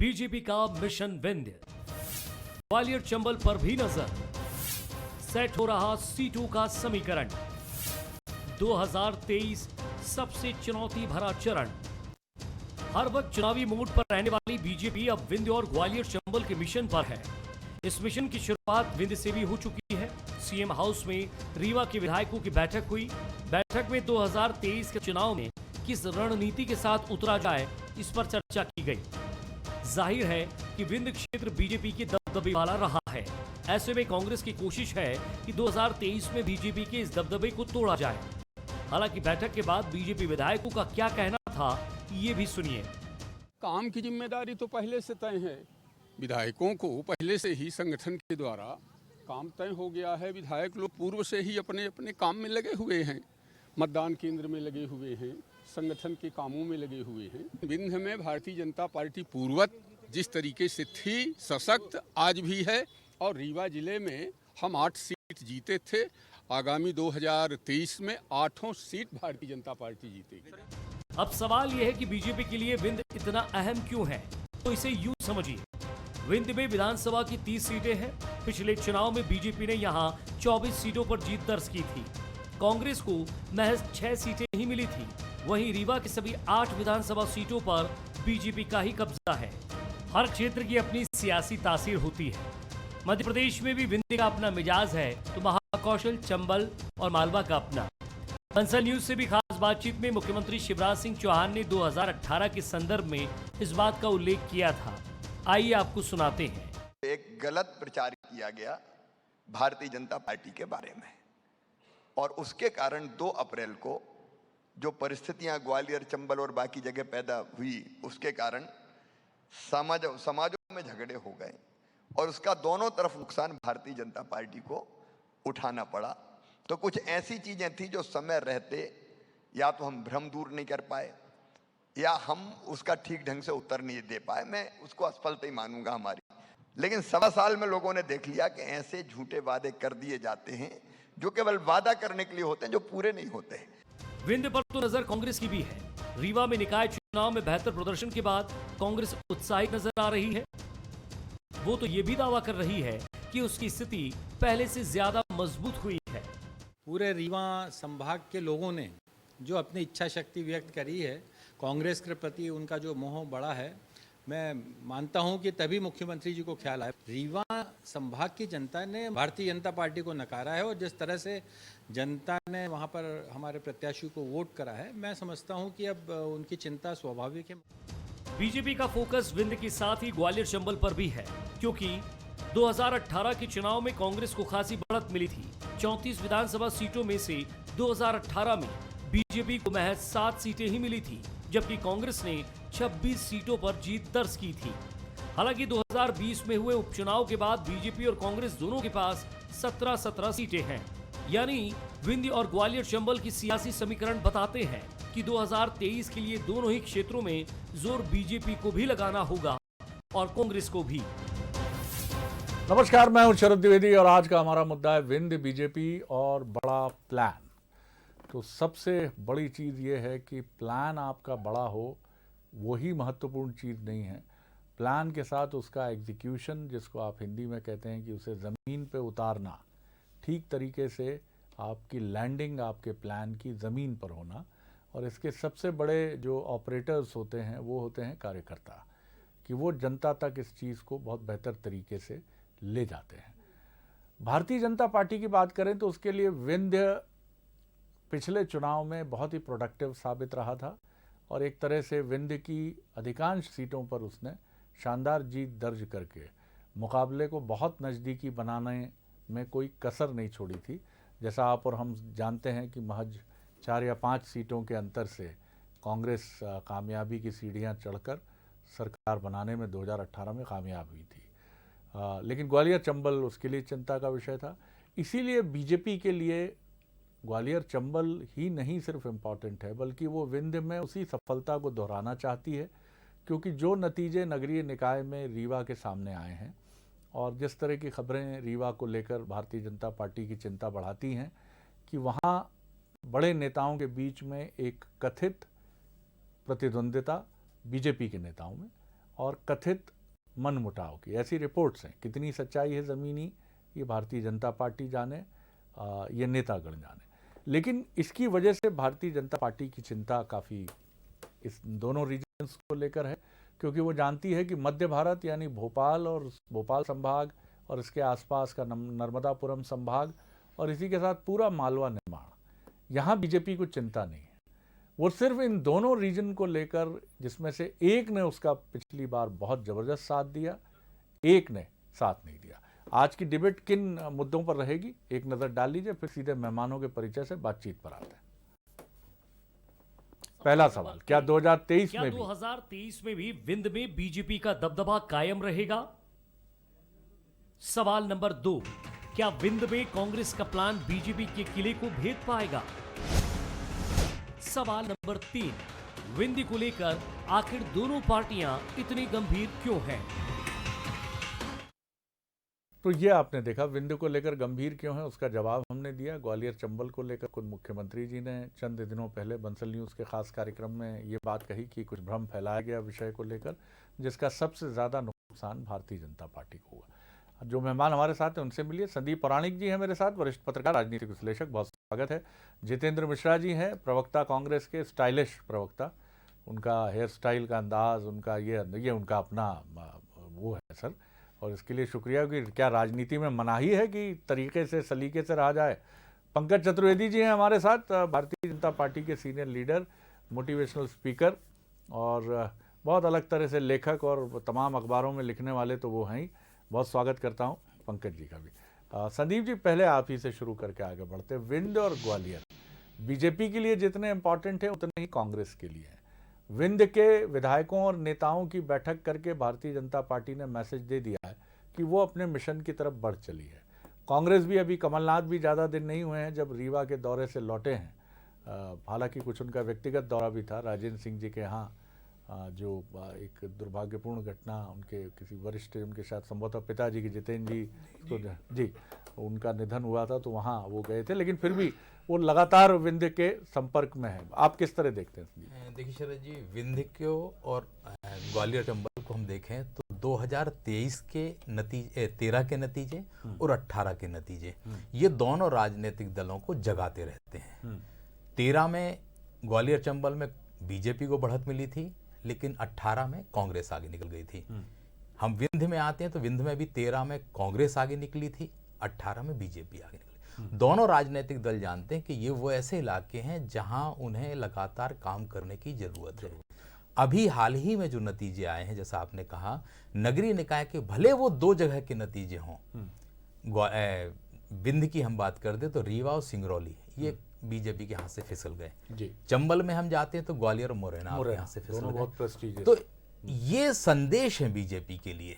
BJP का mission Vindhya, Gwalior Chambal पर भी नजर। सेट हो रहा सीटों का समीकरण। 2023 सबसे चुनौती भरा चरण। हर वक्त चुनावी मूड पर रहने वाली बीजेपी अब विंध्य और ग्वालियर चंबल के मिशन पर है। इस मिशन की शुरुआत विंध्य से भी हो चुकी है। सीएम हाउस में रीवा के विधायकों की बैठक हुई। बैठक में 2023 के चुनाव में किस रणनीति के साथ उतरा जाए, इस पर चर्चा की गई। जाहिर है कि विंध्य क्षेत्र बीजेपी के दबदबे वाला रहा है। ऐसे में कांग्रेस की कोशिश है कि 2023 में बीजेपी के इस दबदबे को तोड़ा जाए। हालांकि बैठक के बाद बीजेपी विधायकों का क्या कहना था, ये भी सुनिए। काम की जिम्मेदारी तो पहले से तय है। विधायकों को पहले से ही संगठन के द्वारा काम तय हो गया है। विधायक लोग पूर्व से ही अपने अपने काम में लगे हुए हैं, मतदान केंद्र में लगे हुए हैं, संगठन के कामों में लगे हुए हैं। विंध्य में भारतीय जनता पार्टी पूर्वत जिस तरीके से थी, सशक्त आज भी है। और रीवा जिले में हम 8 सीट जीते थे। आगामी 2023 में 8 सीट भारतीय जनता पार्टी जीतेगी। अब सवाल यह है कि बीजेपी के लिए विंध्य इतना अहम क्यों है, तो इसे यूं समझिए। विंध्य में विधानसभा की 30 सीटें हैं। पिछले चुनाव में बीजेपी ने यहां 24 सीटों पर जीत दर्ज की थी। कांग्रेस को महज 6 सीटें ही मिली थी। वहीं रीवा की सभी 8 विधानसभा सीटों पर बीजेपी का ही कब्जा है। हर क्षेत्र की अपनी सियासी तासीर होती है। मध्य प्रदेश में भी विंध्य का अपना मिजाज है, तो महाकौशल, चंबल और मालवा का अपना। कंसर्न न्यूज से भी खास बातचीत में मुख्यमंत्री शिवराज सिंह चौहान ने 2018 के संदर्भ में इस बात का उल्लेख किया था। आइए आपको सुनाते हैं। एक गलत प्रचार किया गया भारतीय जनता पार्टी के बारे में, और उसके कारण 2 अप्रैल को जो परिस्थितियां ग्वालियर, चंबल और बाकी जगह पैदा हुई, उसके कारण समाजों में झगड़े हो गए और उसका दोनों तरफ नुकसान भारतीय जनता पार्टी को उठाना पड़ा। तो कुछ ऐसी चीजें थी जो समय रहते या तो हम भ्रम दूर नहीं कर पाए या हम उसका ठीक ढंग से उत्तर नहीं दे पाए। मैं उसको असफलता ही मानूंगा हमारी। लेकिन 1.25 साल में लोगों ने देख लिया कि ऐसे झूठे वादे कर दिए जाते हैं जो केवल वादा करने के लिए होते हैं, जो पूरे नहीं होते। विंध्य पर तो नजर कांग्रेस की भी है। रीवा में निकाय चुनाव में बेहतर प्रदर्शन के बाद कांग्रेस उत्साहित नजर आ रही है। वो तो ये भी दावा कर रही है कि उसकी स्थिति पहले से ज्यादा मजबूत हुई है। पूरे रीवा संभाग के लोगों ने जो अपनी इच्छा शक्ति व्यक्त करी है, कांग्रेस के प्रति उनका जो मोह बड़ा है, मैं मानता हूं कि तभी मुख्यमंत्री जी को ख्याल आया। रीवा संभाग की जनता ने भारतीय जनता पार्टी को नकारा है और जिस तरह से जनता ने वहां पर हमारे प्रत्याशी को वोट करा है, मैं समझता हूं कि अब उनकी चिंता स्वाभाविक है। बीजेपी का फोकस विंध्य के साथ ही ग्वालियर चंबल पर भी है, क्योंकि 2018 के चुनाव में कांग्रेस को खासी बढ़त मिली थी। 34 विधानसभा सीटों में से 2018 में बीजेपी को महज 7 सीटें ही मिली थी, जबकि कांग्रेस ने 26 सीटों पर जीत दर्ज की थी। हालांकि 2020 में हुए उपचुनाव के बाद बीजेपी और कांग्रेस दोनों के पास 17 सीटें हैं। यानी विंध्य और ग्वालियर चंबल की सियासी समीकरण बताते हैं कि 2023 के लिए दोनों ही क्षेत्रों में जोर बीजेपी को भी लगाना होगा और कांग्रेस को भी। नमस्कार, मैं हूं शरद द्विवेदी और आज का हमारा मुद्दा है विंध्य, बीजेपी और बड़ा प्लान। तो सबसे बड़ी चीज़ ये है कि प्लान आपका बड़ा हो, वही महत्वपूर्ण चीज़ नहीं है। प्लान के साथ उसका एग्जीक्यूशन, जिसको आप हिंदी में कहते हैं कि उसे ज़मीन पे उतारना, ठीक तरीके से आपकी लैंडिंग आपके प्लान की ज़मीन पर होना। और इसके सबसे बड़े जो ऑपरेटर्स होते हैं वो होते हैं कार्यकर्ता, कि वो जनता तक इस चीज़ को बहुत बेहतर तरीके से ले जाते हैं। भारतीय जनता पार्टी की बात करें तो उसके लिए विंध्य पिछले चुनाव में बहुत ही प्रोडक्टिव साबित रहा था और एक तरह से विंध्य की अधिकांश सीटों पर उसने शानदार जीत दर्ज करके मुकाबले को बहुत नज़दीकी बनाने में कोई कसर नहीं छोड़ी थी। जैसा आप और हम जानते हैं कि महज 4 या 5 सीटों के अंतर से कांग्रेस कामयाबी की सीढ़ियां चढ़कर सरकार बनाने में 2018 में कामयाब हुई थी। लेकिन ग्वालियर चंबल उसके लिए चिंता का विषय था। इसीलिए बीजेपी के लिए ग्वालियर चंबल ही नहीं सिर्फ इम्पॉर्टेंट है, बल्कि वो विंध्य में उसी सफलता को दोहराना चाहती है, क्योंकि जो नतीजे नगरीय निकाय में रीवा के सामने आए हैं और जिस तरह की खबरें रीवा को लेकर भारतीय जनता पार्टी की चिंता बढ़ाती हैं कि वहाँ बड़े नेताओं के बीच में एक कथित प्रतिद्वंद्विता बीजेपी के नेताओं में और कथित मनमुटाव की। ऐसी रिपोर्ट्स हैं। कितनी सच्चाई है ज़मीनी, ये भारतीय जनता पार्टी जाने, ये नेतागण जाने। लेकिन इसकी वजह से भारतीय जनता पार्टी की चिंता काफ़ी इस दोनों रीजन्स को लेकर है, क्योंकि वो जानती है कि मध्य भारत यानी भोपाल और भोपाल संभाग और इसके आसपास का नर्मदापुरम संभाग और इसी के साथ पूरा मालवा निर्माण, यहाँ बीजेपी को चिंता नहीं है। वो सिर्फ इन दोनों रीजन को लेकर, जिसमें से एक ने उसका पिछली बार बहुत ज़बरदस्त साथ दिया, एक ने साथ नहीं दिया। आज की डिबेट किन मुद्दों पर रहेगी, एक नज़र डाल लीजिए, फिर सीधे मेहमानों के परिचय से बातचीत पर आते हैं। पहला सवाल, क्या 2023 में भी विंध्य में बीजेपी का दबदबा कायम रहेगा? सवाल नंबर 2, क्या विंध्य में कांग्रेस का प्लान बीजेपी के किले को भेद पाएगा? सवाल नंबर 3, विंध्य को लेकर आखिर दोनों पार्टियां इतनी गंभीर क्यों हैं? तो ये आपने देखा, विंध्य को लेकर गंभीर क्यों है, उसका जवाब हमने दिया। ग्वालियर चंबल को लेकर खुद मुख्यमंत्री जी ने चंद दिनों पहले बंसल न्यूज़ के खास कार्यक्रम में ये बात कही कि कुछ भ्रम फैलाया गया विषय को लेकर, जिसका सबसे ज़्यादा नुकसान भारतीय जनता पार्टी को हुआ। जो मेहमान हमारे साथ हैं उनसे मिलिए। संदीप पौराणिक जी हैं मेरे साथ, वरिष्ठ पत्रकार, राजनीतिक विश्लेषक, बहुत स्वागत है। जितेंद्र मिश्रा जी हैं, प्रवक्ता कांग्रेस के, स्टाइलिश प्रवक्ता, उनका हेयर स्टाइल का अंदाज, उनका ये उनका अपना वो है सर, और इसके लिए शुक्रिया कि क्या राजनीति में मनाही है कि तरीके से सलीके से रहा जाए। पंकज चतुर्वेदी जी हैं हमारे साथ, भारतीय जनता पार्टी के सीनियर लीडर, मोटिवेशनल स्पीकर और बहुत अलग तरह से लेखक और तमाम अखबारों में लिखने वाले तो वो हैं ही। बहुत स्वागत करता हूं पंकज जी का भी। संदीप जी, पहले आप ही से शुरू करके आगे बढ़ते हैं। विंध्य और ग्वालियर बीजेपी के लिए जितने इंपॉर्टेंट हैं उतने ही कांग्रेस के लिए हैं। विंध्य के विधायकों और नेताओं की बैठक करके भारतीय जनता पार्टी ने मैसेज दे दिया है कि वो अपने मिशन की तरफ बढ़ चली है। कांग्रेस भी, अभी कमलनाथ भी ज़्यादा दिन नहीं हुए हैं जब रीवा के दौरे से लौटे हैं। हालांकि कुछ उनका व्यक्तिगत दौरा भी था, राजेंद्र सिंह जी के यहाँ जो एक दुर्भाग्यपूर्ण घटना, उनके किसी वरिष्ठ, उनके शायद संभवतः पिताजी की, जितेंद्र जी तो जी, उनका निधन हुआ था, तो वहाँ वो गए थे। लेकिन फिर भी वो लगातार विंध्य के संपर्क में है। आप किस तरह देखते हैं? देखिए शरद जी, विंध्य को और ग्वालियर चंबल को हम देखें तो 2023 के नतीजे, 13 के नतीजे और 18 के नतीजे, ये दोनों राजनीतिक दलों को जगाते रहते हैं। 13 में ग्वालियर चंबल में बीजेपी को बढ़त मिली थी, लेकिन 18 में कांग्रेस आगे निकल गई थी। हम विंध्य में आते हैं तो विंध्य में भी 13 में कांग्रेस आगे निकली थी, 18 में बीजेपी आगे निकली। दोनों राजनीतिक दल जानते हैं कि ये वो ऐसे इलाके हैं जहां उन्हें लगातार काम करने की जरूरत है। अभी हाल ही में जो नतीजे आए हैं, जैसा आपने कहा, नगरीय निकाय के भले वो 2 जगह के नतीजे हों, विंध्य की हम बात कर दे तो रीवा और सिंगरौली ये बीजेपी के हाथ से फिसल गए। चंबल में हम जाते हैं तो ग्वालियर और मुरैना के हाथ से फिसल गए। बहुत प्रेस्टीजियस। तो ये संदेश है बीजेपी के लिए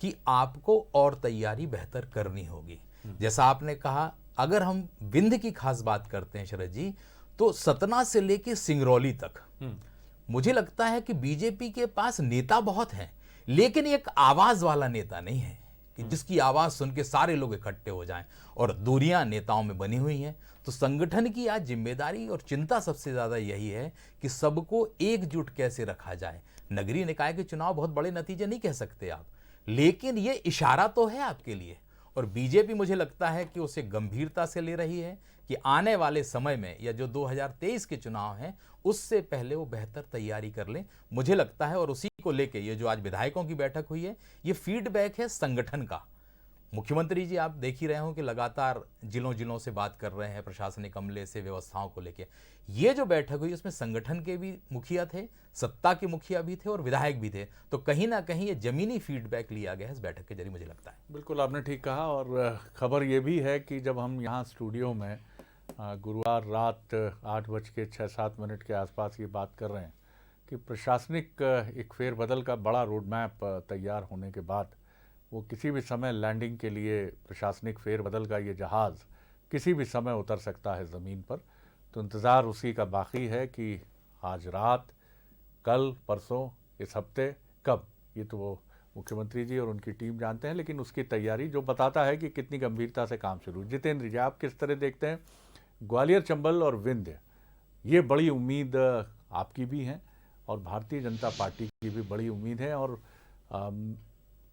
कि आपको और तैयारी बेहतर करनी होगी। जैसा आपने कहा, अगर हम विंध्य की खास बात करते हैं शरद जी, तो सतना से लेके सिंगरौली तक मुझे लगता है कि बीजेपी के पास नेता बहुत हैं, लेकिन एक आवाज वाला नेता नहीं है कि जिसकी आवाज सुन के सारे लोग इकट्ठे हो जाएं, और दूरियां नेताओं में बनी हुई हैं। तो संगठन की आज जिम्मेदारी और चिंता सबसे ज्यादा यही है कि सबको एकजुट कैसे रखा जाए। नगरीय निकाय के चुनाव बहुत बड़े नतीजे नहीं कह सकते आप, लेकिन ये इशारा तो है आपके लिए, और बीजेपी मुझे लगता है कि उसे गंभीरता से ले रही है कि आने वाले समय में या जो 2023 के चुनाव हैं उससे पहले वो बेहतर तैयारी कर लें, मुझे लगता है। और उसी को लेके ये जो आज विधायकों की बैठक हुई है, ये फीडबैक है संगठन का। मुख्यमंत्री जी आप देख ही रहे हो कि लगातार जिलों जिलों से बात कर रहे हैं, प्रशासनिक अमले से व्यवस्थाओं को लेके। ये जो बैठक हुई उसमें संगठन के भी मुखिया थे, सत्ता के मुखिया भी थे और विधायक भी थे। तो कहीं ना कहीं ये जमीनी फीडबैक लिया गया है इस बैठक के जरिए, मुझे लगता है। बिल्कुल आपने ठीक कहा। और खबर ये भी है कि जब हम यहाँ स्टूडियो में गुरुवार रात 8:06-7 के आसपास ये बात कर रहे हैं कि प्रशासनिक एक फेरबदल का बड़ा रोड मैप तैयार होने के बाद वो किसी भी समय लैंडिंग के लिए प्रशासनिक फेरबदल का ये जहाज़ किसी भी समय उतर सकता है ज़मीन पर। तो इंतज़ार उसी का बाकी है कि आज रात, कल, परसों, इस हफ्ते, कब, ये तो वो मुख्यमंत्री जी और उनकी टीम जानते हैं। लेकिन उसकी तैयारी जो बताता है कि कितनी गंभीरता से काम शुरू। जितेंद्र जी, आप किस तरह देखते हैं? ग्वालियर चंबल और विंध्य, ये बड़ी उम्मीद आपकी भी है और भारतीय जनता पार्टी की भी बड़ी उम्मीद है। और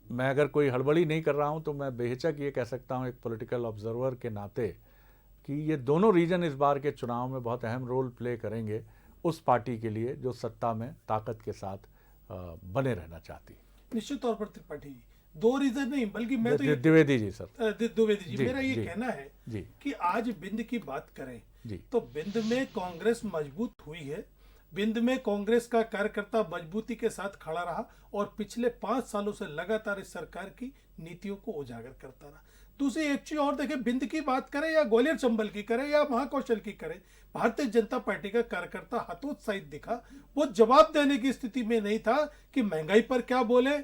मैं अगर कोई हड़बड़ी नहीं कर रहा हूं तो मैं बेहिचक ये कह सकता हूं एक पॉलिटिकल ऑब्जर्वर के नाते कि ये दोनों रीजन इस बार के चुनाव में बहुत अहम रोल प्ले करेंगे उस पार्टी के लिए जो सत्ता में ताकत के साथ बने रहना चाहती है। निश्चित तौर पर त्रिपाठी जी, दो रीजन नहीं बल्कि मैं तो द्विवेदी जी सर, द्विवेदी जी, मेरा ये जी, कहना है जी, कि आज बिंद की बात करें जी, तो बिंद में कांग्रेस मजबूत हुई है। बिंद में कांग्रेस का कार्यकर्ता मजबूती के साथ खड़ा रहा और पिछले 5 सालों से लगातार इस सरकार की नीतियों को उजागर करता रहा। दूसरी एक चीज और देखें, बिंद की बात करें या ग्वालियर चंबल की करें या महाकौशल की करें, भारतीय जनता पार्टी का कार्यकर्ता हतोत्साहित दिखा। वो जवाब देने की स्थिति में नहीं था कि महंगाई पर क्या बोले,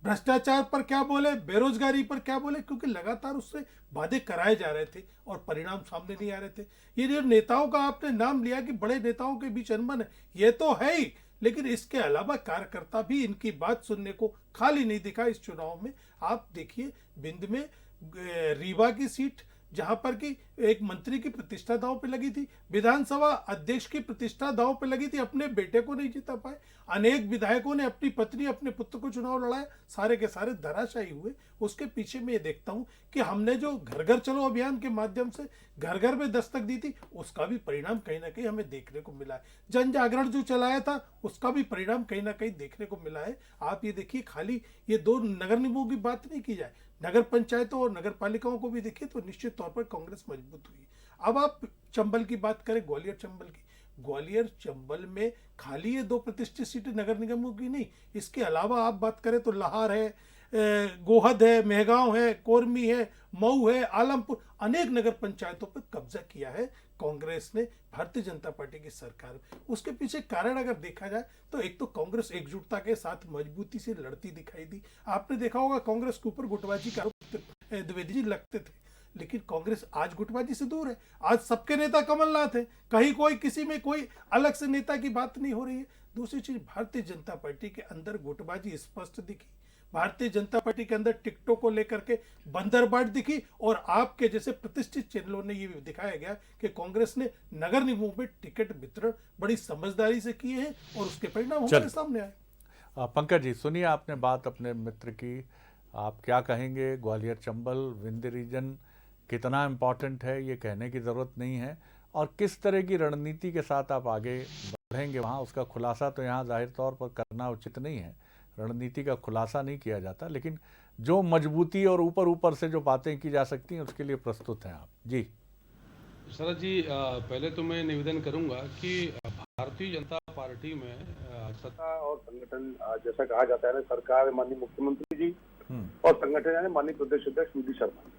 भ्रष्टाचार पर क्या बोले, बेरोजगारी पर क्या बोले, क्योंकि लगातार उससे वादे कराए जा रहे थे और परिणाम सामने नहीं आ रहे थे। ये जो नेताओं का आपने नाम लिया कि बड़े नेताओं के बीच अनबन है, ये तो है ही, लेकिन इसके अलावा कार्यकर्ता भी इनकी बात सुनने को खाली नहीं दिखा। इस चुनाव में आप देखिए, बिंद में रीवा की सीट जहां पर कि एक मंत्री की प्रतिष्ठा दांव पे लगी थी, विधानसभा अध्यक्ष की प्रतिष्ठा दांव पे लगी थी, अपने बेटे को नहीं जिता पाए, अनेक विधायकों ने अपनी पत्नी अपने पुत्र को चुनाव लड़ाया, सारे के सारे धराशायी हुए। उसके पीछे मैं ये देखता हूं कि हमने जो घर घर चलो अभियान के माध्यम से घर घर में दस्तक दी थी, उसका भी परिणाम कहीं ना कहीं हमें देखने को मिला है। जन जागरण जो चलाया था, उसका भी परिणाम कहीं ना कहीं देखने को मिला है। आप ये देखिए, खाली ये 2 नगर निगमों की बात नहीं की जाए, नगर पंचायतों और नगर पालिकाओं को भी देखिए तो निश्चित तौर पर कांग्रेस मजबूत हुई। अब आप चंबल की बात करें, ग्वालियर चंबल की, ग्वालियर चंबल में खाली ये 2 प्रतिष्ठित सीटें नगर निगमों की नहीं, इसके अलावा आप बात करें तो लाहौर है, गोहद है, मेहगांव है, कोरमी है, मऊ है, आलमपुर, अनेक नगर पंचायतों पर कब्जा किया है कांग्रेस ने, भारतीय जनता पार्टी की सरकार। उसके पीछे कारण अगर देखा जाए तो एक तो कांग्रेस एकजुटता के साथ मजबूती से लड़ती दिखाई दी। आपने देखा होगा कांग्रेस के ऊपर गुटबाजी का आरोप द्विवेदी जी लगते थे, लेकिन कांग्रेस आज गुटबाजी से दूर है। आज सबके नेता कमलनाथ है, कहीं कोई किसी में कोई अलग से नेता की बात नहीं हो रही है। दूसरी चीज, भारतीय जनता पार्टी के अंदर गुटबाजी स्पष्ट दिखी। भारतीय जनता पार्टी के अंदर टिकटों को लेकर के बंदरबाट दिखी और आपके जैसे प्रतिष्ठित चैनलों ने ये दिखाया गया कि कांग्रेस ने नगर निगमों में टिकट वितरण बड़ी समझदारी से किए हैं और उसके परिणाम हमारे सामने आए। पंकज जी, सुनिए आपने बात अपने मित्र की, आप क्या कहेंगे? ग्वालियर चंबल विंध्य रीजन कितना इम्पोर्टेंट है ये कहने की ज़रूरत नहीं है, और किस तरह की रणनीति के साथ आप आगे बढ़ेंगे वहाँ, उसका खुलासा तो यहाँ जाहिर तौर पर करना उचित नहीं है, रणनीति का खुलासा नहीं किया जाता, लेकिन जो मजबूती और ऊपर ऊपर से जो बातें की जा सकती हैं उसके लिए प्रस्तुत हैं आप जी। शरद जी, पहले तो मैं निवेदन करूंगा कि भारतीय जनता पार्टी में सत्ता और संगठन, जैसा कहा जाता है ना, सरकार माननीय मुख्यमंत्री जी और संगठन यानी माननीय प्रदेश अध्यक्ष वी डी शर्मा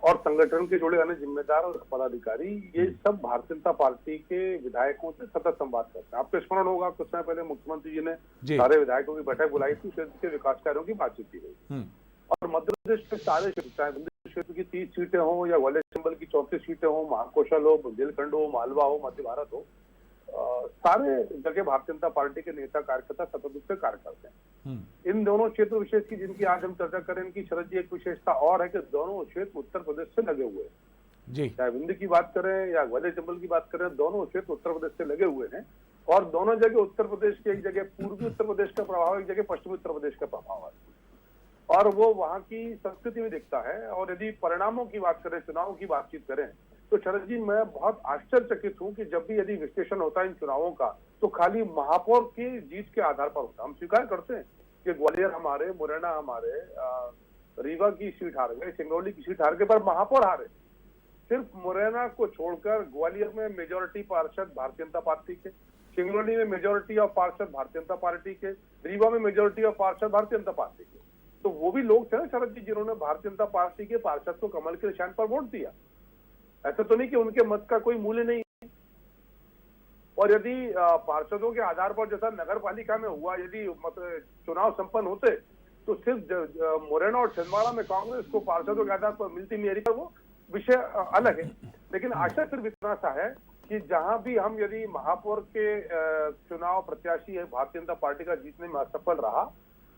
और संगठन के जुड़े अन्य जिम्मेदार और पदाधिकारी, ये सब भारतीय जनता पार्टी के विधायकों से सतत संवाद करते हैं। आपको स्मरण होगा कुछ समय पहले मुख्यमंत्री जी ने सारे विधायकों की बैठक बुलाई थी, क्षेत्र के विकास कार्यों की बातचीत की गई और मध्य प्रदेश के सारे क्षेत्र की 30 सीटें हो या ग्वालियर चंबल की 34 सीटें हो, महाकौशल हो, बुंदेलखंड हो, मालवा हो, मध्य भारत हो, सारे जगह भारतीय जनता पार्टी के नेता कार्यकर्ता सतत रूप से कार्य करते हैं। इन दोनों क्षेत्र विशेष की जिनकी आज हम चर्चा करें, इनकी शरद जी एक विशेषता और है कि दोनों क्षेत्र उत्तर प्रदेश से लगे हुए हैं। चाहे विंध्य की बात करें या ग्वालियर चंबल की बात करें, दोनों क्षेत्र उत्तर प्रदेश से लगे हुए हैं और दोनों जगह उत्तर प्रदेश की एक जगह पूर्वी उत्तर प्रदेश का प्रभाव, एक जगह पश्चिमी उत्तर प्रदेश का प्रभाव है और वो वहाँ की संस्कृति में दिखता है। और यदि परिणामों की बात करें, चुनाव की बातचीत करें, तो शरद जी मैं बहुत आश्चर्यचकित हूं कि जब भी यदि विश्लेषण होता है इन चुनावों का तो खाली महापौर की जीत के आधार पर होता है। हम स्वीकार करते हैं कि ग्वालियर हमारे, मुरैना हमारे, रीवा की सीट हार गए, सिंगरौली की सीट हार गए, पर महापौर हारे। सिर्फ मुरैना को छोड़कर ग्वालियर में मेजोरिटी पार्षद भारतीय जनता पार्टी के, सिंगरौली में मेजोरिटी ऑफ पार्षद भारतीय जनता पार्टी के, रीवा में मेजोरिटी ऑफ पार्षद भारतीय जनता पार्टी के। तो वो भी लोग थे ना शरद जी जिन्होंने भारतीय जनता पार्टी के पार्षद को कमल के निशान पर वोट दिया। ऐसा तो नहीं कि उनके मत का कोई मूल्य नहीं है। और यदि पार्षदों के आधार पर जैसा नगर पालिका में हुआ, यदि चुनाव संपन्न होते तो सिर्फ मुरैना और छिंदवाड़ा में कांग्रेस को पार्षदों के आधार पर मिलती मेरी पर वो विषय अलग है। लेकिन आशा सिर्फ इतना सा है कि जहां भी हम यदि महापौर के चुनाव प्रत्याशी है भारतीय जनता पार्टी का जीतने में असफल रहा,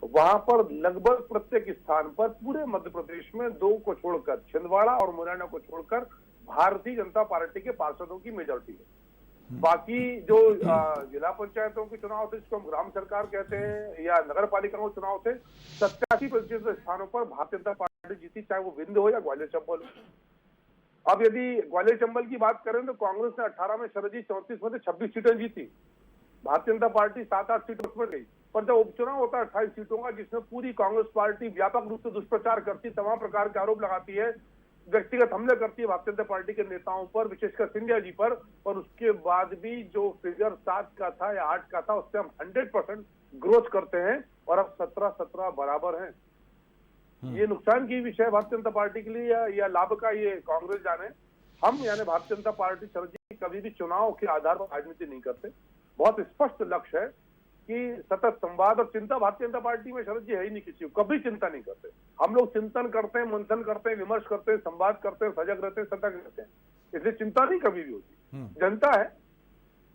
वहां पर लगभग प्रत्येक स्थान पर पूरे मध्य प्रदेश में 2 को छोड़कर, छिंदवाड़ा और मुरैना को छोड़कर, भारतीय जनता पार्टी के पार्षदों की मेजॉरिटी है। बाकी जो जिला पंचायतों के चुनाव थे, जिसको हम ग्राम सरकार कहते हैं, या नगर पालिकाओं के चुनाव थे, 87% स्थानों पर भारतीय जनता पार्टी जीती, चाहे वो विंध्य हो या ग्वालियर चंबल हो। अब यदि ग्वालियर चंबल की बात करें तो कांग्रेस ने 18 में शरद जी 34 में से 26 सीटें जीती, भारतीय जनता पार्टी 7-8 सीटों में गई। पर जब उपचुनाव होता है 28 सीटों का, जिसमें पूरी कांग्रेस पार्टी व्यापक रूप से दुष्प्रचार करती, तमाम प्रकार के आरोप लगाती है, व्यक्तिगत हमले करती है भारतीय जनता पार्टी के नेताओं पर, विशेषकर सिंधिया जी पर, और उसके बाद भी जो फिगर 7 का था या 8 का था, उससे हम 100% ग्रोथ करते हैं और अब 17-17 बराबर हैं। ये नुकसान की विषय भारतीय जनता पार्टी के लिए या लाभ का, ये कांग्रेस जाने। हम यानी भारतीय जनता पार्टी शरद जी कभी भी चुनाव के आधार पर राजनीति नहीं करते। बहुत स्पष्ट लक्ष्य है कि सतत संवाद और चिंता भारतीय जनता पार्टी में शरद जी है ही नहीं, किसी को कभी चिंता नहीं करते। हम लोग चिंतन करते हैं, मंथन करते हैं, विमर्श करते हैं, संवाद करते हैं, सजग रहते हैं, सतर्क रहते हैं, इसलिए चिंता नहीं कभी भी होती। जनता है,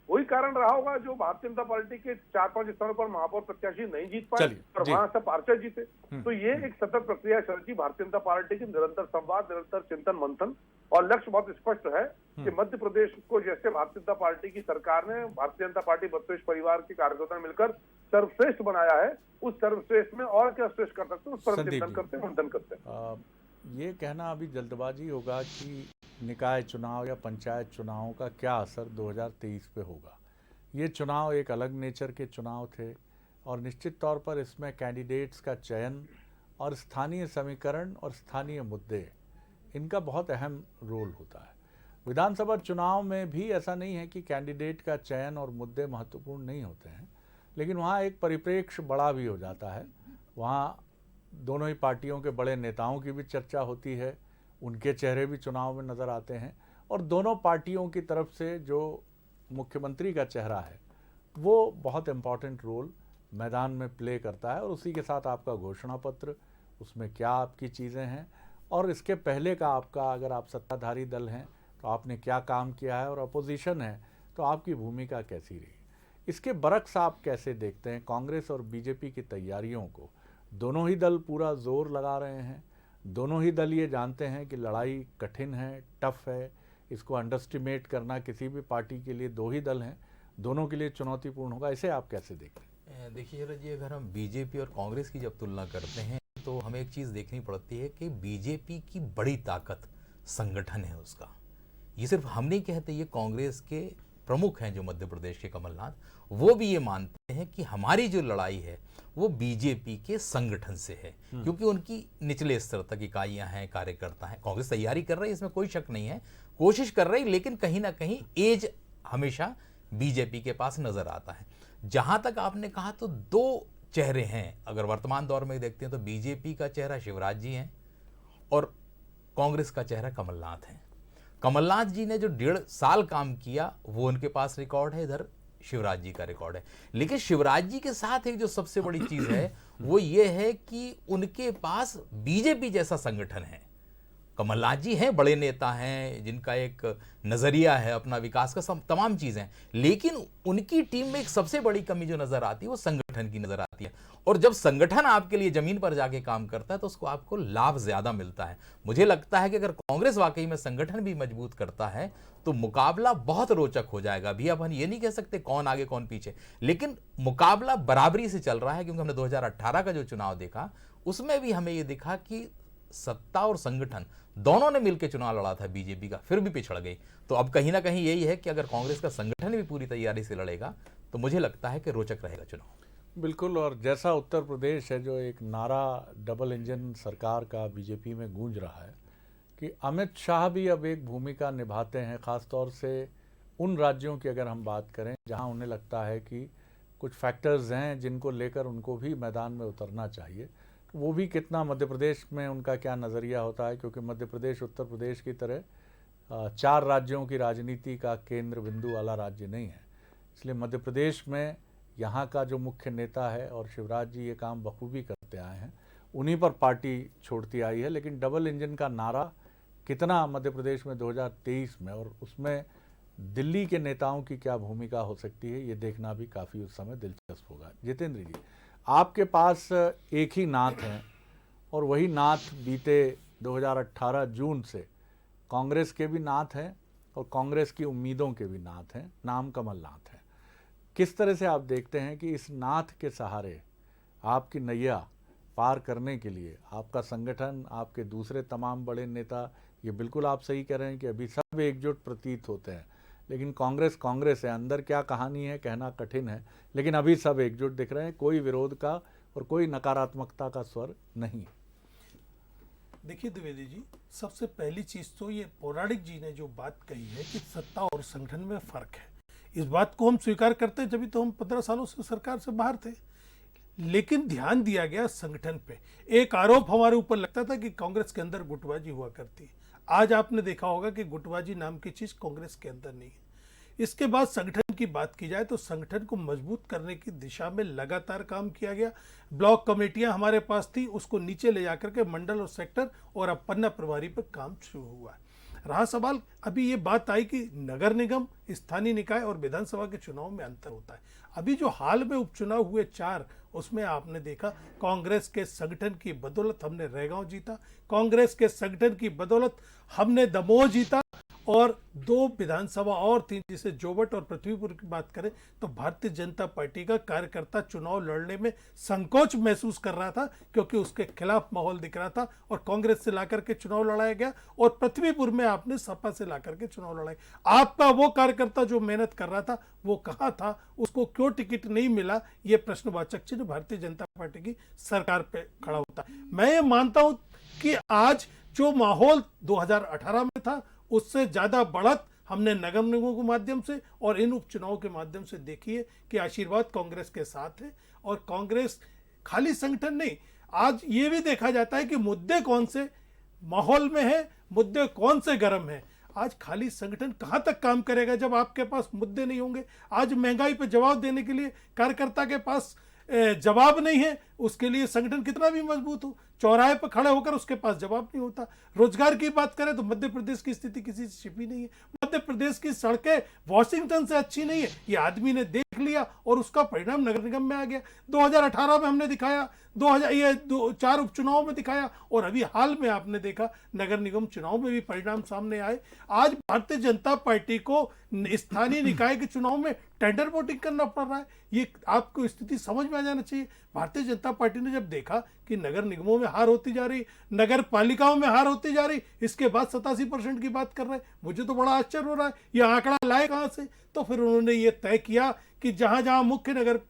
वही कारण रहा होगा जो भारतीय जनता पार्टी के 4-5 स्थानों पर महापौर प्रत्याशी नहीं जीत पाए और वहां से पार्षद जीते। तो ये एक सतत प्रक्रिया है शरद जी, भारतीय जनता पार्टी की निरंतर संवाद, निरंतर चिंतन मंथन, और लक्ष्य बहुत स्पष्ट है कि मध्य प्रदेश को जैसे भारतीय जनता पार्टी की सरकार ने भारतीय जनता पार्टी बत्वेश परिवार के कार्यकर्ताओं ने मिलकर सर्वश्रेष्ठ बनाया है, उस सर्वश्रेष्ठ में और क्या श्रेष्ठ कर सकते हैं, उस पर चिंतन करते हैं, मंथन करते हैं। ये कहना अभी जल्दबाजी होगा कि निकाय चुनाव या पंचायत चुनावों का क्या असर 2023 पे होगा। ये चुनाव एक अलग नेचर के चुनाव थे और निश्चित तौर पर इसमें कैंडिडेट्स का चयन और स्थानीय समीकरण और स्थानीय मुद्दे, इनका बहुत अहम रोल होता है। विधानसभा चुनाव में भी ऐसा नहीं है कि कैंडिडेट का चयन और मुद्दे महत्वपूर्ण नहीं होते हैं, लेकिन वहाँ एक परिप्रेक्ष्य बड़ा भी हो जाता है। वहाँ दोनों ही पार्टियों के बड़े नेताओं की भी चर्चा होती है, उनके चेहरे भी चुनाव में नज़र आते हैं, और दोनों पार्टियों की तरफ से जो मुख्यमंत्री का चेहरा है वो बहुत इम्पॉर्टेंट रोल मैदान में प्ले करता है। और उसी के साथ आपका घोषणा पत्र, उसमें क्या आपकी चीज़ें हैं, और इसके पहले का आपका, अगर आप सत्ताधारी दल हैं तो आपने क्या काम किया है, और अपोजिशन है तो आपकी भूमिका कैसी रही। इसके बरक्स आप कैसे देखते हैं कांग्रेस और बीजेपी की तैयारियों को? दोनों ही दल पूरा जोर लगा रहे हैं, दोनों ही दल ये जानते हैं कि लड़ाई कठिन है, टफ है, इसको अंडरस्टिमेट करना किसी भी पार्टी के लिए, दो ही दल हैं, दोनों के लिए चुनौतीपूर्ण होगा। इसे आप कैसे देखते हैं? देखिए शरद जी, अगर हम बीजेपी और कांग्रेस की जब तुलना करते हैं तो हमें एक चीज़ देखनी पड़ती है कि बीजेपी की बड़ी ताकत संगठन है उसका। ये सिर्फ हम नहीं कहते, ये कांग्रेस के प्रमुख हैं जो मध्य प्रदेश के कमलनाथ, वो भी ये मानते हैं कि हमारी जो लड़ाई है वो बीजेपी के संगठन से है, क्योंकि उनकी निचले स्तर तक इकाइयां हैं, कार्यकर्ता हैं। कांग्रेस तैयारी कर रही है, इसमें कोई शक नहीं है, कोशिश कर रही, लेकिन कहीं ना कहीं एज हमेशा बीजेपी के पास नजर आता है। जहां तक आपने कहा तो दो चेहरे हैं, अगर वर्तमान दौर में देखते हैं तो बीजेपी का चेहरा शिवराज जी हैं और कांग्रेस का चेहरा कमलनाथ है। कमलनाथ जी ने जो 1.5 साल काम किया वो उनके पास रिकॉर्ड है, इधर शिवराज जी का रिकॉर्ड है। लेकिन शिवराज जी के साथ एक जो सबसे बड़ी चीज है वो ये है कि उनके पास बीजेपी जैसा संगठन है। कमलनाथ जी हैं, बड़े नेता हैं, जिनका एक नजरिया है अपना विकास का, तमाम चीजें, लेकिन उनकी टीम में एक सबसे बड़ी कमी जो नजर आती है वो संगठन की नजर आती है। और जब संगठन आपके लिए जमीन पर जाके काम करता है तो उसको आपको लाभ ज्यादा मिलता है। मुझे लगता है कि अगर कांग्रेस वाकई में संगठन भी मजबूत करता है तो मुकाबला बहुत रोचक हो जाएगा। अभी अब हम ये नहीं कह सकते कौन आगे कौन पीछे, लेकिन मुकाबला बराबरी से चल रहा है, क्योंकि हमने 2018 का जो चुनाव देखा उसमें भी हमें ये दिखा कि सत्ता और संगठन दोनों ने मिलकर चुनाव लड़ा था बीजेपी का, फिर भी पिछड़ गई। तो अब कहीं ना कहीं यही है कि अगर कांग्रेस का संगठन भी पूरी तैयारी से लड़ेगा तो मुझे लगता है कि रोचक रहेगा चुनाव। बिल्कुल। और जैसा उत्तर प्रदेश है जो एक नारा डबल इंजन सरकार का बीजेपी में गूंज रहा है कि अमित शाह भी अब एक भूमिका निभाते हैं, ख़ास तौर से उन राज्यों की अगर हम बात करें जहां उन्हें लगता है कि कुछ फैक्टर्स हैं जिनको लेकर उनको भी मैदान में उतरना चाहिए। वो भी कितना मध्य प्रदेश में उनका क्या नज़रिया होता है, क्योंकि मध्य प्रदेश उत्तर प्रदेश की तरह 4 राज्यों की राजनीति का केंद्र बिंदु वाला राज्य नहीं है। इसलिए मध्य प्रदेश में यहाँ का जो मुख्य नेता है और शिवराज जी ये काम बखूबी करते आए हैं, उन्हीं पर पार्टी छोड़ती आई है। लेकिन डबल इंजन का नारा कितना मध्य प्रदेश में 2023 में, और उसमें दिल्ली के नेताओं की क्या भूमिका हो सकती है, ये देखना भी काफ़ी उस समय दिलचस्प होगा। जितेंद्र जी, आपके पास एक ही नाथ हैं और वही नाथ बीते 2018 जून से कांग्रेस के भी नाथ हैं और कांग्रेस की उम्मीदों के भी नाथ हैं, नाम कमलनाथ है। किस तरह से आप देखते हैं कि इस नाथ के सहारे आपकी नैया पार करने के लिए आपका संगठन, आपके दूसरे तमाम बड़े नेता, ये बिल्कुल आप सही कह रहे हैं कि अभी सब एकजुट प्रतीत होते हैं, लेकिन कांग्रेस कांग्रेस है, अंदर क्या कहानी है कहना कठिन है, लेकिन अभी सब एकजुट दिख रहे हैं, कोई विरोध का और कोई नकारात्मकता का स्वर नहीं। देखिए द्विवेदी जी, सबसे पहली चीज तो ये पौराणिक जी ने जो बात कही है कि सत्ता और संगठन में फर्क है, इस बात को हम स्वीकार करते हैं, जब तो हम 15 सालों से सरकार से बाहर थे। लेकिन ध्यान दिया गया संगठन पे। एक आरोप हमारे ऊपर लगता था कि कांग्रेस के अंदर गुटबाजी हुआ करती है। आज आपने देखा होगा कि गुटबाजी नाम की चीज कांग्रेस के अंदर नहीं है। इसके बाद संगठन की बात की जाए तो संगठन को मजबूत करने की दिशा में लगातार काम किया गया। ब्लॉक कमेटियां हमारे पास थी, उसको नीचे ले जाकर के मंडल और सेक्टर और अब पन्ना प्रभारी पर काम शुरू हुआ है। रहा सवाल, अभी ये बात आई कि नगर निगम, स्थानीय निकाय और विधानसभा के चुनाव में अंतर होता है। अभी जो हाल में उपचुनाव हुए 4, उसमें आपने देखा कांग्रेस के संगठन की बदौलत हमने रैगांव जीता, कांग्रेस के संगठन की बदौलत हमने दमोह जीता, और 2 विधानसभा और 3, जिसे जोबट और पृथ्वीपुर की बात करें तो भारतीय जनता पार्टी का कार्यकर्ता चुनाव लड़ने में संकोच महसूस कर रहा था, क्योंकि उसके खिलाफ माहौल दिख रहा था और कांग्रेस से लाकर के चुनाव लड़ाया गया और पृथ्वीपुर में आपने सपा से लाकर के चुनाव लड़ाया। आपका वो कार्यकर्ता जो मेहनत कर रहा था वो कहाँ था, उसको क्यों टिकट नहीं मिला, ये प्रश्नवाचक चिन्ह भारतीय जनता पार्टी की सरकार पे खड़ा होता है। मैं ये मानता हूं कि आज जो माहौल 2018 में था उससे ज्यादा बढ़त हमने नगर निगमों के माध्यम से और इन उपचुनाव के माध्यम से देखी है कि आशीर्वाद कांग्रेस के साथ है। और कांग्रेस खाली संगठन नहीं, आज ये भी देखा जाता है कि मुद्दे कौन से माहौल में है, मुद्दे कौन से गर्म है। आज खाली संगठन कहां तक काम करेगा जब आपके पास मुद्दे नहीं होंगे। आज महंगाई पर जवाब देने के लिए कार्यकर्ता के पास जवाब नहीं है, उसके लिए संगठन कितना भी मजबूत हो, चौराहे पर खड़े होकर उसके पास जवाब नहीं होता। रोजगार की बात करें तो मध्य प्रदेश की स्थिति किसी से छिपी नहीं है। मध्य प्रदेश की सड़कें वॉशिंगटन से अच्छी नहीं है, ये आदमी ने देख लिया और उसका परिणाम नगर निगम में आ गया। 2018 में हमने दिखाया, 4 उपचुनाव में दिखाया और अभी हाल में आपने देखा नगर निगम चुनाव में भी परिणाम सामने आए। आज भारतीय जनता पार्टी को स्थानीय निकाय के चुनाव में टेंडर वोटिंग करना पड़ रहा है। ये आपको स्थिति समझ में आ जाना चाहिए। भारतीय जनता पार्टी ने जब देखा कि नगर निगमों में हार होती जा रही, नगर पालिकाओं में हार होती जा रही, इसके बाद 87% की बात कर रहे हैं, मुझे तो बड़ा आश्चर्य हो रहा है, ये आंकड़ा लाए कहां से। तो फिर उन्होंने ये तय किया कि जहां जहां मुख्य नगर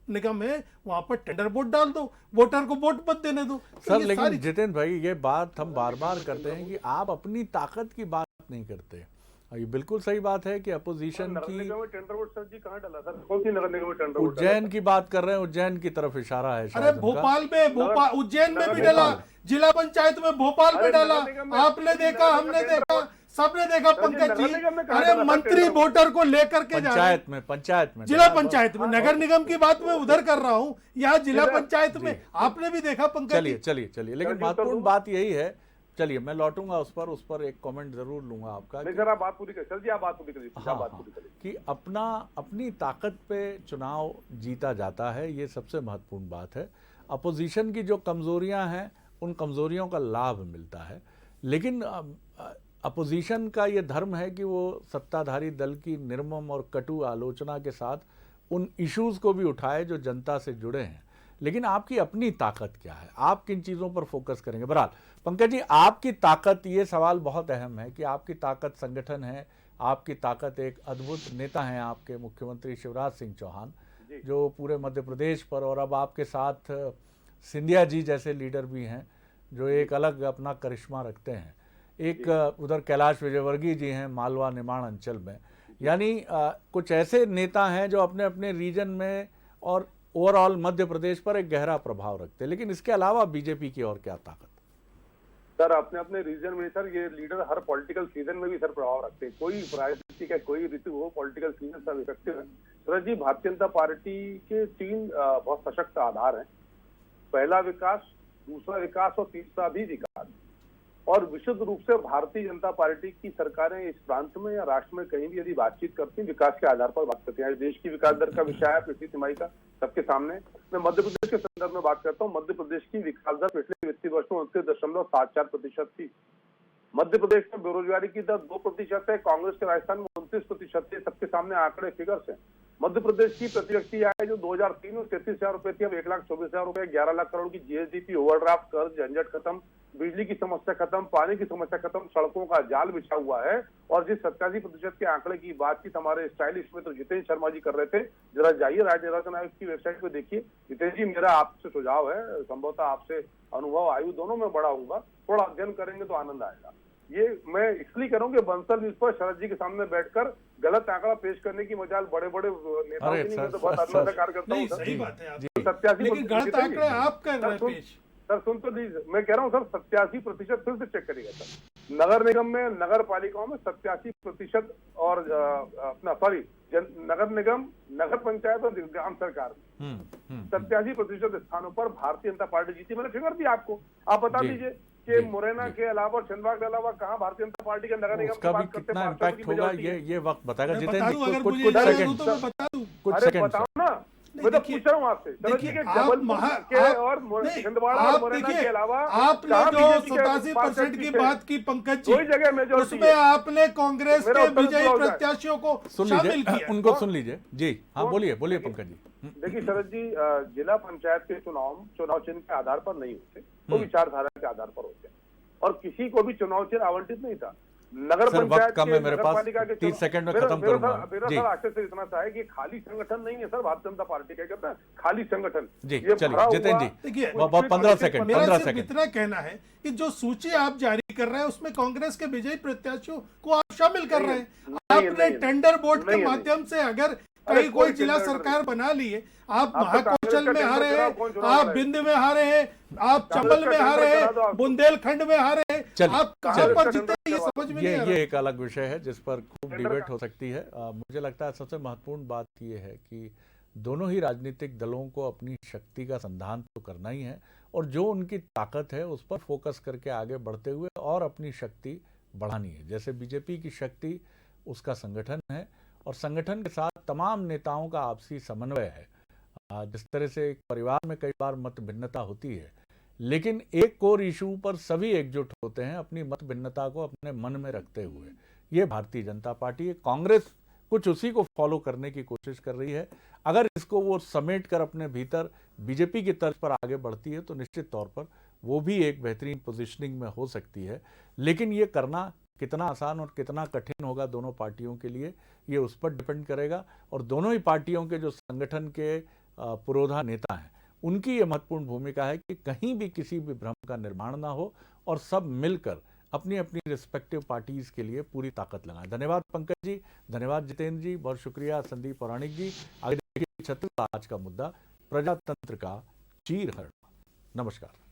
निगम है वहां पर टेंडर वोट डाल दो, वोटर को वोट मत देने दो। सर लेकिन जितेंद्र भाई, ये बात हम बार बार करते हैं कि आप अपनी ताकत की बात नहीं करते। ये बिल्कुल सही बात है कि अपोजिशन की टेंडर वोट सर जी कहाँ डाला सर? कौन सी नगर निगम में टेंडर वोट? उज्जैन की बात कर रहे हैं, उज्जैन की तरफ इशारा है। अरे भोपाल में, उज्जैन में भी डाला, जिला पंचायत में भोपाल में डाला, आपने देखा, हमने देखा, सबने देखा। पंकज जी, अरे मंत्री वोटर को लेकर के जा रहे हैं पंचायत में, जिला पंचायत में, नगर निगम की बात मैं उधर कर रहा हूँ, यहाँ जिला पंचायत में आपने भी देखा। पंकज चलिए लेकिन महत्वपूर्ण बात यही है, चलिए मैं लौटूंगा उस पर एक कमेंट जरूर लूंगा आपका। नहीं सर, आप बात पूरी करिए सर जी, आप बात पूरी करिए। हाँ, कि अपनी ताकत पे चुनाव जीता जाता है, ये सबसे महत्वपूर्ण बात है। अपोजिशन की जो कमजोरियां हैं उन कमजोरियों का लाभ मिलता है, लेकिन अपोजिशन का ये धर्म है कि वो सत्ताधारी दल की निर्मम और कटु आलोचना के साथ उन इश्यूज को भी उठाए जो जनता से जुड़े हैं। लेकिन आपकी अपनी ताकत क्या है, आप किन चीज़ों पर फोकस करेंगे? बहरहाल पंकज जी, आपकी ताकत, ये सवाल बहुत अहम है कि आपकी ताकत संगठन है, आपकी ताकत एक अद्भुत नेता हैं आपके मुख्यमंत्री शिवराज सिंह चौहान, जो पूरे मध्य प्रदेश पर, और अब आपके साथ सिंधिया जी जैसे लीडर भी हैं जो एक अलग अपना करिश्मा रखते हैं। एक उधर कैलाश विजयवर्गीय जी हैं मालवा निमाड़ अंचल में, यानी कुछ ऐसे नेता हैं जो अपने अपने रीजन में और ओवरऑल मध्य प्रदेश पर एक गहरा प्रभाव रखते हैं। लेकिन इसके अलावा बीजेपी की और क्या ताकत? सर अपने अपने रीजन में सर ये लीडर हर पॉलिटिकल सीजन में भी सर प्रभाव रखते हैं। कोई राजनीतिक है, कोई ऋतु हो, पॉलिटिकल सीजन सब इफेक्टिव है। सर जी, भारतीय जनता पार्टी के 3 बहुत सशक्त आधार हैं। पहला विकास, दूसरा विकास और तीसरा भी विकास। और विशुद्ध रूप से भारतीय जनता पार्टी की सरकारें इस प्रांत में या राष्ट्र में कहीं भी यदि बातचीत करती हैं, विकास के आधार पर बात करती हैं। देश की विकास दर का विषय है पिछली तिमाही का सबके सामने। मैं मध्य प्रदेश के संदर्भ में बात करता हूँ। मध्य प्रदेश की विकास दर पिछले वित्तीय वर्ष में 29.74% थी। मध्य प्रदेश में बेरोजगारी की दर 2% है, कांग्रेस के राजस्थान में 29% है। सबके सामने आंकड़े फिगर्स हैं। मध्य प्रदेश की प्रति व्यक्ति आय जो 2003 में 33,000 रुपए थी, अब 1,24,000 रुपए, 11 लाख करोड़ की जीएसडीपी, ओवरड्राफ्ट, कर्ज झंझट खत्म, बिजली की समस्या खत्म, पानी की समस्या खत्म, सड़कों का जाल बिछा हुआ है। और जिस 87% के आंकड़े की बातचीत हमारे स्टाइलिश में तो जितेंद्र शर्मा जी कर रहे थे, जरा जाइए राज्य निर्वाचन आयोग की वेबसाइट पे देखिए। जितेंद्र जी, मेरा आपसे सुझाव है, संभवतः आपसे अनुभव आयु दोनों में बड़ा होगा, थोड़ा अध्ययन करेंगे तो आनंद आएगा। ये मैं इसलिए कह रहा हूँ कि बंसल न्यूज पर शरद जी के सामने बैठकर गलत आंकड़ा पेश करने की मजाल बड़े बड़े नेताओं की नहीं, मैं तो बहुत आत्मा से कार्य करता हूँ। सही बात है आप, 87, लेकिन गलत आंकड़े आप कर रहे हैं पेश। सर सुन तो लीजिए, मैं कह रहा हूँ सर 87% फिर से चेक करिएगा सर। नगर निगम में, नगर पालिकाओं में 87% और अपना सॉरी नगर निगम, नगर पंचायत और ग्राम सरकार में 87% स्थानों पर भारतीय जनता पार्टी जीती। मैंने फिगर दिया आपको, आप बता दीजिए कि मुरैना के अलावा, चंदबाग के अलावा कहाँ भारतीय जनता पार्टी के नगर निगम उसका भी कितना इम्पैक्ट होगा ये वक्त बताएगा। जितेंद्र जी कुछ सेकंड, कुछ सेकंड बताओ ना, मैं तो पूछ रहा हूँ आपसे। देखिए के और छिंदवाड़ा और मुरैना के अलावा आपने जो 87% की बात की पंकज जी, कोई जगह मेजोरिटी उसमें आपने कांग्रेस के विजयी प्रत्याशियों को शामिल किया। उनको सुन लीजिए जी। हाँ बोलिए पंकज जी। देखिए शरद जी, जिला पंचायत के चुनाव चिन्ह के आधार पर नहीं होते, वो विचारधारा के आधार पर होते हैं। और किसी को भी चुनाव चिन्ह आवंटित नहीं था। नगर पंचायत कम है मेरे पास, 30 सेकंड में खत्म करूंगा। मेरा सर आशय से इतना सा है कि खाली संगठन नहीं है सर भारतीय जनता पार्टी का, कहते हैं खाली संगठन। जी चलिए जितेंद्र जी, देखिए 15 सेकंड इतना कहना है कि जो सूची आप जारी कर रहे हैं उसमें कांग्रेस के विजयी प्रत्याशियों को आप शामिल कर रहे हैं। आपने टेंडर बोर्ड के माध्यम से अगर कहीं कोई जिला सरकार बना लिए, आप महाकौशल में हारे हैं, आप बिंद में हारे हैं, आप चंबल में हारे हैं, बुंदेलखंड में हारे हैं, आप कहां पर जीते ये समझ में नहीं आ रहा। ये एक अलग विषय है जिस पर खूब डिबेट हो सकती है। मुझे लगता है सबसे महत्वपूर्ण बात ये है कि दोनों ही राजनीतिक दलों को अपनी शक्ति का संधान तो करना ही है और जो उनकी ताकत है उस पर फोकस करके आगे बढ़ते हुए और अपनी शक्ति बढ़ानी है। जैसे बीजेपी की शक्ति उसका संगठन है और संगठन के साथ तमाम नेताओं का आपसी समन्वय है। जिस तरह से एक परिवार में कई बार मत भिन्नता होती है, लेकिन एक कोर इशू पर सभी एकजुट होते हैं अपनी मत भिन्नता को अपने मन में रखते हुए। ये भारतीय जनता पार्टी है। कांग्रेस कुछ उसी को फॉलो करने की कोशिश कर रही है। अगर इसको वो समेट कर अपने भीतर बीजेपी की तर्ज पर आगे बढ़ती है तो निश्चित तौर पर वो भी एक बेहतरीन पोजीशनिंग में हो सकती है। लेकिन ये करना कितना आसान और कितना कठिन होगा दोनों पार्टियों के लिए, ये उस पर डिपेंड करेगा। और दोनों ही पार्टियों के जो संगठन के पुरोधा नेता हैं उनकी ये महत्वपूर्ण भूमिका है कि कहीं भी किसी भी भ्रम का निर्माण ना हो और सब मिलकर अपनी अपनी रिस्पेक्टिव पार्टीज के लिए पूरी ताकत लगाएं। धन्यवाद पंकज जी, धन्यवाद जितेंद्र जी, बहुत शुक्रिया संदीप पौराणिक जी। आगे देखिए छत्तीसगढ़ आज का मुद्दा, प्रजातंत्र का चीरहरण। नमस्कार।